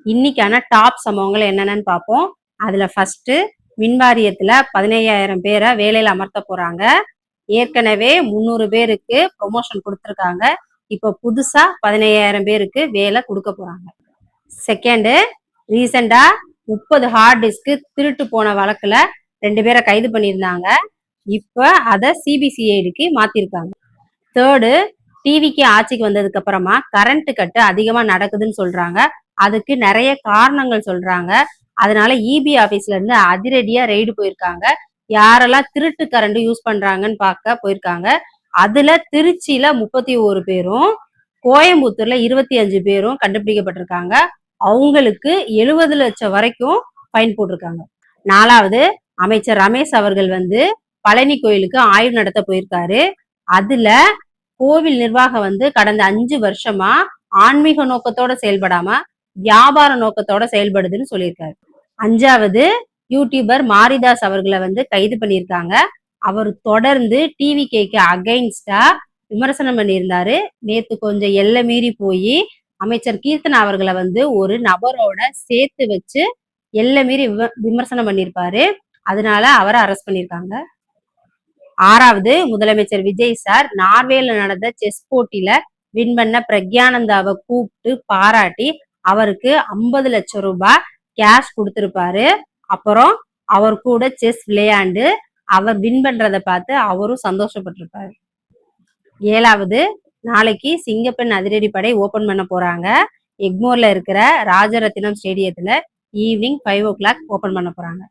இன்னைக்கான டாப் சம்பவங்கள் என்னென்னு பார்ப்போம். அதுல ஃபர்ஸ்ட் மின்வாரியத்துல 15,000 பேரை வேலையில அமர்த்த போறாங்க. ஏற்கனவே 300 பேருக்கு ப்ரொமோஷன் கொடுத்துருக்காங்க. இப்போ புதுசா 15,000 பேருக்கு வேலை கொடுக்க போறாங்க. செகண்ட், ரீசெண்டா 30 ஹார்ட் டிஸ்க் திருட்டு போன வழக்குல 2 பேரை கைது பண்ணியிருந்தாங்க. இப்ப அதை சிபிசிஐடிக்கு மாத்திருக்காங்க. தேர்டு, டிவிக்கு ஆட்சிக்கு வந்ததுக்கு அப்புறமா கரண்ட் கட்டு அதிகமா நடக்குதுன்னு சொல்றாங்க. அதுக்கு நிறைய காரணங்கள் சொல்றாங்க. அதனால இபி ஆபீஸ்ல இருந்து அதிரடியா ரெய்டு போயிருக்காங்க. யாரெல்லாம் திருட்டு கரண்ட் யூஸ் பண்றாங்கன்னு பார்க்க போயிருக்காங்க. அதுல திருச்சியில 31 பேரும், கோயம்புத்தூர்ல 25 பேரும் கண்டுபிடிக்கப்பட்டிருக்காங்க. அவங்களுக்கு 70 லட்சம் வரைக்கும் ஃபைன் போட்டிருக்காங்க. நாலாவது, அமைச்சர் ரமேஷ் அவர்கள் பழனி கோயிலுக்கு ஆய்வு நடத்த போயிருக்காரு. அதுல கோவில் நிர்வாகம் கடந்த 5 வருஷமா ஆன்மீக நோக்கத்தோட செயல்படாம வியாபார நோக்கத்தோட செயல்படுதுன்னு சொல்லியிருக்காரு. அஞ்சாவது, யூடியூபர் மாரிதாஸ் அவர்களை கைது பண்ணியிருக்காங்க. அவர் தொடர்ந்து டிவிகேக்கு அகைன்ஸ்டா விமர்சனம் பண்ணியிருந்தாரு. நேத்து கொஞ்சம் எல்லை மீறி போய் அமைச்சர் கீர்த்தனா அவர்களை ஒரு நபரோட சேர்த்து வச்சு எல்லை மீறி விமர்சனம் பண்ணியிருப்பாரு. அதனால அவரை அரெஸ்ட் பண்ணியிருக்காங்க. ஆறாவது, முதலமைச்சர் விஜய் சார் நார்வேல நடந்த செஸ் போட்டியில வின் பண்ண பிரக்யானந்தாவை கூப்பிட்டு பாராட்டி அவருக்கு 50 லட்சம் ரூபாய் கேஷ் கொடுத்திருப்பாரு. அப்புறம் அவர் கூட செஸ் விளையாண்டு அவர் வின் பண்றதை பார்த்து அவரும் சந்தோஷப்பட்டிருப்பாரு. ஏழாவது, நாளைக்கு சிங்கப்பெண் அதிரடிப்படை ஓபன் பண்ண போறாங்க. எக்மோர்ல இருக்கிற ராஜரத்தினம் ஸ்டேடியத்துல ஈவினிங் 5 o'clock ஓபன் பண்ண போறாங்க.